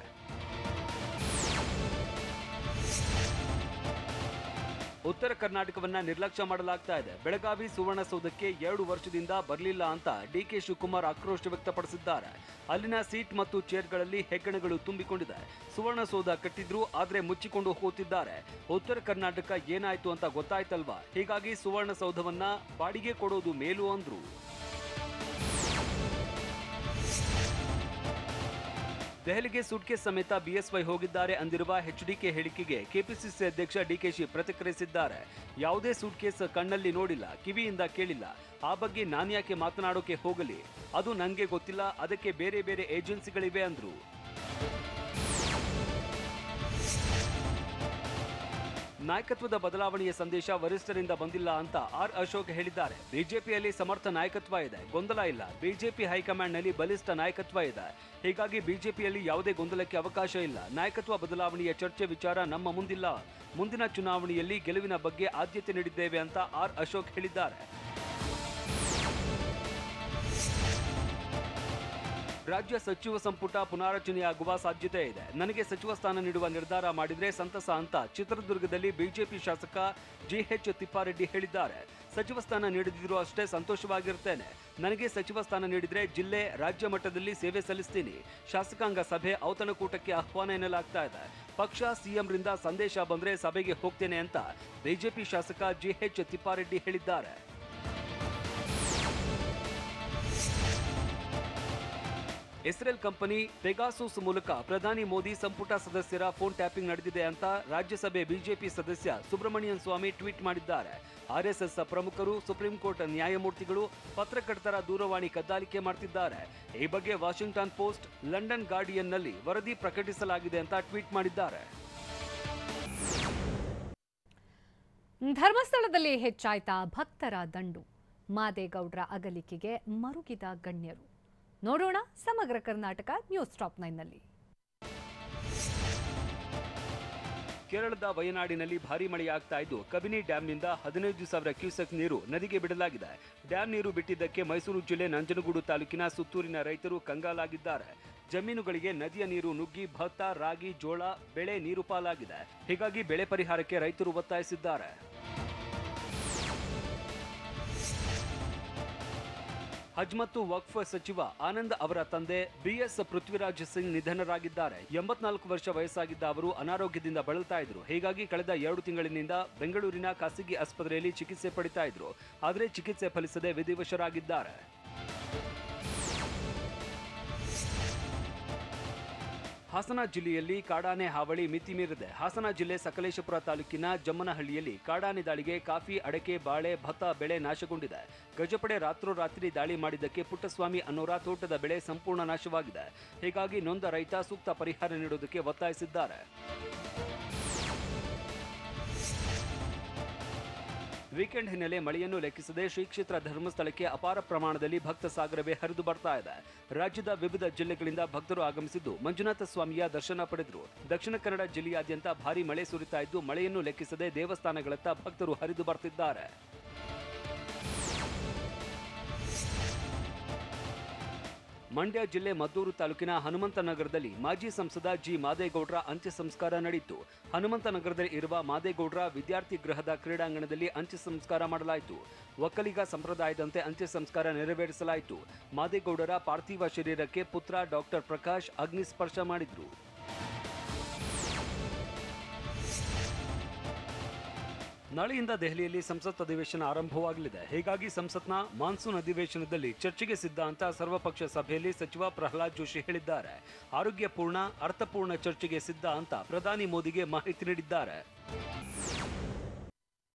ಉತ್ತರ ಕರ್ನಾಟಕವನ್ನ ನಿರ್ಲಕ್ಷ್ಯ ಮಾಡಲಾಗ್ತಾ ಇದೆ. ಬೆಳಗಾವಿ ಸುವರ್ಣಸೌಧಕ್ಕೆ 2 ವರ್ಷದಿಂದ ಬರಲಿಲ್ಲ ಅಂತ ಡಿಕೆ ಶಿವಕುಮಾರ್ ಆಕ್ರೋಶ ವ್ಯಕ್ತಪಡಿಸಿದ್ದಾರೆ. ಅಲ್ಲಿನ ಸೀಟ್ ಮತ್ತು ಚೇರ್ಗಳಲ್ಲಿ ಹೆಗ್ಗಣಗಳು ತುಂಬಿಕೊಂಡಿದೆ. ಸುವರ್ಣಸೌಧ ಕಟ್ಟಿದ್ರು ಆದ್ರೆ ಮುಚ್ಚಿಕೊಂಡು ಹೋಗುತ್ತಿದ್ದಾರೆ. ಉತ್ತರ ಕರ್ನಾಟಕ ಏನಾಯ್ತು ಅಂತ ಗೊತ್ತಾಯ್ತಲ್ವಾ, ಹೀಗಾಗಿ ಸುವರ್ಣಸೌಧವನ್ನ ಬಾಡಿಗೆ ಕೊಡೋದು ಮೇಲು ಅಂದ್ರು. ದೆಹಲಿಗೆ ಸೂಟ್ಕೇಸ್ ಸಮೇತ ಬಿಎಸ್ವೈ ಹೋಗಿದ್ದಾರೆ ಅಂದಿರುವ ಎಚ್ಡಿಕೆ ಹೇಳಿಕೆಗೆ ಕೆಪಿಸಿಸಿ ಅಧ್ಯಕ್ಷ ಡಿಕೆಶಿ ಪ್ರತಿಕ್ರಿಯಿಸಿದ್ದಾರೆ. ಯಾವುದೇ ಸೂಟ್ಕೇಸ್ ಕಣ್ಣಲ್ಲಿ ನೋಡಿಲ್ಲ, ಕಿವಿಯಿಂದ ಕೇಳಿಲ್ಲ. ಆ ಬಗ್ಗೆ ನಾನ್ಯಾಕೆ ಮಾತನಾಡೋಕೆ ಹೋಗಲಿ, ಅದು ನಂಗೆ ಗೊತ್ತಿಲ್ಲ, ಅದಕ್ಕೆ ಬೇರೆ ಬೇರೆ ಏಜೆನ್ಸಿಗಳಿವೆ ಅಂದ್ರು. ನಾಯಕತ್ವದ ಬದಲಾವಣೆಯ ಸಂದೇಶ ವರಿಷ್ಠರಿಂದ ಬಂದಿಲ್ಲ ಅಂತ ಆರ್ ಅಶೋಕ್ ಹೇಳಿದ್ದಾರೆ. ಬಿಜೆಪಿಯಲ್ಲಿ ಸಮರ್ಥ ನಾಯಕತ್ವ ಇದೆ, ಗೊಂದಲ ಇಲ್ಲ. ಬಿಜೆಪಿ ಹೈಕಮಾಂಡ್ನಲ್ಲಿ ಬಲಿಷ್ಠ ನಾಯಕತ್ವ ಇದೆ, ಹೀಗಾಗಿ ಬಿಜೆಪಿಯಲ್ಲಿ ಯಾವುದೇ ಗೊಂದಲಕ್ಕೆ ಅವಕಾಶ ಇಲ್ಲ. ನಾಯಕತ್ವ ಬದಲಾವಣೆಯ ಚರ್ಚೆ ವಿಚಾರ ನಮ್ಮ ಮುಂದಿಲ್ಲ. ಮುಂದಿನ ಚುನಾವಣೆಯಲ್ಲಿ ಗೆಲುವಿನ ಬಗ್ಗೆ ಆದ್ಯತೆ ನೀಡಿದ್ದೇವೆ ಅಂತ ಆರ್ ಅಶೋಕ್ ಹೇಳಿದ್ದಾರೆ. ರಾಜ್ಯ ಸಚಿವ ಸಂಪುಟ ಪುನಾರಚನೆಯಾಗುವ ಸಾಧ್ಯತೆ ಇದೆ. ನನಗೆ ಸಚಿವ ಸ್ಥಾನ ನೀಡುವ ನಿರ್ಧಾರ ಮಾಡಿದ್ರೆ ಸಂತಸ ಅಂತ ಚಿತ್ರದುರ್ಗದಲ್ಲಿ ಬಿಜೆಪಿ ಶಾಸಕ ಜಿಎಚ್ ತಿಪ್ಪಾರೆಡ್ಡಿ ಹೇಳಿದ್ದಾರೆ. ಸಚಿವ ಸ್ಥಾನ ನೀಡದಿದ್ರೂ ಅಷ್ಟೇ ಸಂತೋಷವಾಗಿರ್ತೇನೆ. ನನಗೆ ಸಚಿವ ಸ್ಥಾನ ನೀಡಿದ್ರೆ ಜಿಲ್ಲೆ, ರಾಜ್ಯ ಮಟ್ಟದಲ್ಲಿ ಸೇವೆ ಸಲ್ಲಿಸ್ತೀನಿ. ಶಾಸಕಾಂಗ ಸಭೆ ಔತಣಕೂಟಕ್ಕೆ ಆಹ್ವಾನ ಎನ್ನಲಾಗ್ತಾ ಇದೆ. ಪಕ್ಷ ಸಿಎಂರಿಂದ ಸಂದೇಶ ಬಂದ್ರೆ ಸಭೆಗೆ ಹೋಗ್ತೇನೆ ಅಂತ ಬಿಜೆಪಿ ಶಾಸಕ ಜಿಎಚ್ ತಿಪ್ಪಾರೆಡ್ಡಿ ಹೇಳಿದ್ದಾರೆ. ಇಸ್ರೇಲ್ ಕಂಪನಿ ಪೆಗಾಸಸ್ ಮೂಲಕ ಪ್ರಧಾನಿ ಮೋದಿ ಸಂಪುಟ ಸದಸ್ಯರ ಫೋನ್ ಟ್ಯಾಪಿಂಗ್ ನಡೆದಿದೆ ಅಂತ ರಾಜ್ಯಸಭೆ ಬಿಜೆಪಿ ಸದಸ್ಯ ಸುಬ್ರಮಣಿಯನ್ ಸ್ವಾಮಿ ಟ್ವೀಟ್ ಮಾಡಿದ್ದಾರೆ. ಆರ್ಎಸ್ಎಸ್ ಪ್ರಮುಖರು, ಸುಪ್ರೀಂ ಕೋರ್ಟ್ ನ್ಯಾಯಮೂರ್ತಿಗಳು, ಪತ್ರಕರ್ತರ ದೂರವಾಣಿ ಕದ್ದಾಲಿಕೆ ಮಾಡ್ತಿದ್ದಾರೆ. ಈ ಬಗ್ಗೆ ವಾಷಿಂಗ್ಟನ್ ಪೋಸ್ಟ್, ಲಂಡನ್ ಗಾರ್ಡಿಯನ್ನಲ್ಲಿ ವರದಿ ಪ್ರಕಟಿಸಲಾಗಿದೆ ಅಂತ ಟ್ವೀಟ್ ಮಾಡಿದ್ದಾರೆ. ಧರ್ಮಸ್ಥಳದಲ್ಲಿ ಹೆಚ್ಚಾಯ್ತಾ ಭಕ್ತರ ದಂಡು. ಮಾದೇಗೌಡ್ರ ಅಗಲಿಕೆಗೆ ಮರುಗಿದ ಗಣ್ಯರು. ನೋಡೋಣ ಸಮಗ್ರ ಕರ್ನಾಟಕ ನ್ಯೂಸ್ ಟಾಪ್ 9ನಲ್ಲಿ. ಕೇರಳದ ವಯನಾಡಿನಲ್ಲಿ ಭಾರೀ ಮಳೆಯಾಗ್ತಾ ಇದ್ದು, ಕಬಿನಿ ಡ್ಯಾಂನಿಂದ 15,000 ಕ್ಯೂಸೆಕ್ ನೀರು ನದಿಗೆ ಬಿಡಲಾಗಿದೆ. ಡ್ಯಾಂ ನೀರು ಬಿಟ್ಟಿದ್ದಕ್ಕೆ ಮೈಸೂರು ಜಿಲ್ಲೆ ನಂಜನಗೂಡು ತಾಲೂಕಿನ ಸುತ್ತೂರಿನ ರೈತರು ಕಂಗಾಲಾಗಿದ್ದಾರೆ. ಜಮೀನುಗಳಿಗೆ ನದಿಯ ನೀರು ನುಗ್ಗಿ ಭತ್ತ, ರಾಗಿ, ಜೋಳ ಬೆಳೆ ನೀರು ಪಾಲಾಗಿದೆ. ಹೀಗಾಗಿ ಬೆಳೆ ಪರಿಹಾರಕ್ಕೆ ರೈತರು ಒತ್ತಾಯಿಸಿದ್ದಾರೆ. ಹಜ್ ಮತ್ತು ವಕ್ಫ್ ಸಚಿವ ಆನಂದ್ ಅವರ ತಂದೆ ಬಿಎಸ್ ಪೃಥ್ವಿರಾಜ್ ಸಿಂಗ್ ನಿಧನರಾಗಿದ್ದಾರೆ. 84 ವರ್ಷ ವಯಸ್ಸಾಗಿದ್ದ ಅವರು ಅನಾರೋಗ್ಯದಿಂದ ಬಳಲ್ತಾ ಇದ್ರು. ಹೀಗಾಗಿ ಕಳೆದ 2 ತಿಂಗಳಿನಿಂದ ಬೆಂಗಳೂರಿನ ಖಾಸಗಿ ಆಸ್ಪತ್ರೆಯಲ್ಲಿ ಚಿಕಿತ್ಸೆ ಪಡಿತಾ ಇದ್ರು. ಆದರೆ ಚಿಕಿತ್ಸೆ ಫಲಿಸದೆ ವಿಧಿವಶರಾಗಿದ್ದಾರೆ. ಹಾಸನ ಜಿಲ್ಲೆಯಲ್ಲಿ ಕಾಡಾನೆ ಹಾವಳಿ ಮಿತಿ ಮೀರಿದೆ. ಹಾಸನ ಜಿಲ್ಲೆ ಸಕಲೇಶಪುರ ತಾಲೂಕಿನ ಜಮ್ಮನಹಳ್ಳಿಯಲ್ಲಿ ಕಾಡಾನೆ ದಾಳಿಗೆ ಕಾಫಿ, ಅಡಕೆ, ಬಾಳೆ, ಭತ್ತ ಬೆಳೆ ನಾಶಗೊಂಡಿದೆ. ಗಜಪಡೆ ರಾತ್ರೋರಾತ್ರಿ ದಾಳಿ ಮಾಡಿದ್ದಕ್ಕೆ ಪುಟ್ಟಸ್ವಾಮಿ ಅನ್ನೋರ ತೋಟದ ಬೆಳೆ ಸಂಪೂರ್ಣ ನಾಶವಾಗಿದೆ. ಹೀಗಾಗಿ ನೊಂದ ರೈತ ಸೂಕ್ತ ಪರಿಹಾರ ನೀಡುವುದಕ್ಕೆ ಒತ್ತಾಯಿಸಿದ್ದಾರೆ. ವೀಕೆಂಡ್ ಹಿನ್ನೆಲೆ ಮಳೆಯನ್ನು ಲೆಕ್ಕಿಸದೆ ಶ್ರೀ ಕ್ಷೇತ್ರ ಧರ್ಮಸ್ಥಳಕ್ಕೆ ಅಪಾರ ಪ್ರಮಾಣದಲ್ಲಿ ಭಕ್ತ ಸಾಗರವೇ ಹರಿದು ಬರ್ತಾ ಇದೆ. ರಾಜ್ಯದ ವಿವಿಧ ಜಿಲ್ಲೆಗಳಿಂದ ಭಕ್ತರು ಆಗಮಿಸಿದ್ದು ಮಂಜುನಾಥ ಸ್ವಾಮಿಯ ದರ್ಶನ ಪಡೆದರು. ದಕ್ಷಿಣ ಕನ್ನಡ ಜಿಲ್ಲೆಯಾದ್ಯಂತ ಭಾರೀ ಮಳೆ ಸುರಿತಾ ಇದ್ದು, ಮಳೆಯನ್ನು ಲೆಕ್ಕಿಸದೆ ದೇವಸ್ಥಾನಗಳತ್ತ ಭಕ್ತರು ಹರಿದು ಬರ್ತಿದ್ದಾರೆ. ಮಂಡ್ಯ ಜಿಲ್ಲೆ ಮದ್ದೂರು ತಾಲೂಕಿನ ಹನುಮಂತನಗರದಲ್ಲಿ ಮಾಜಿ ಸಂಸದ ಜಿ ಮಾದೇಗೌಡರ ಅಂತ್ಯ ಸಂಸ್ಕಾರ ನಡೆಯಿತು. ಹನುಮಂತನಗರದಲ್ಲಿ ಇರುವ ಮಾದೇಗೌಡರ ವಿದ್ಯಾರ್ಥಿ ಗೃಹದ ಕ್ರೀಡಾಂಗಣದಲ್ಲಿ ಅಂತ್ಯ ಸಂಸ್ಕಾರ ಮಾಡಲಾಯಿತು. ಒಕ್ಕಲಿಗ ಸಂಪ್ರದಾಯದಂತೆ ಅಂತ್ಯ ಸಂಸ್ಕಾರ ನೆರವೇರಿಸಲಾಯಿತು. ಮಾದೇಗೌಡರ ಪಾರ್ಥಿವ ಶರೀರಕ್ಕೆ ಪುತ್ರ ಡಾಕ್ಟರ್ ಪ್ರಕಾಶ್ ಅಗ್ನಿ ಸ್ಪರ್ಶ ಮಾಡಿದ್ರು. ನಾಳೆಯಿಂದ ದೆಹಲಿಯಲ್ಲಿ ಸಂಸತ್ ಅಧಿವೇಶನ ಆರಂಭವಾಗಲಿದೆ. ಹೀಗಾಗಿ ಸಂಸತ್ನ ಮಾನ್ಸೂನ್ ಅಧಿವೇಶನದಲ್ಲಿ ಚರ್ಚೆಗೆ ಸಿದ್ಧ ಅಂತ ಸರ್ವಪಕ್ಷ ಸಭೆಯಲ್ಲಿ ಸಚಿವ ಪ್ರಹ್ಲಾದ್ ಜೋಶಿ ಹೇಳಿದ್ದಾರೆ. ಆರೋಗ್ಯಪೂರ್ಣ, ಅರ್ಥಪೂರ್ಣ ಚರ್ಚೆಗೆ ಸಿದ್ಧ ಅಂತ ಪ್ರಧಾನಿ ಮೋದಿಗೆ ಮಾಹಿತಿ ನೀಡಿದ್ದಾರೆ.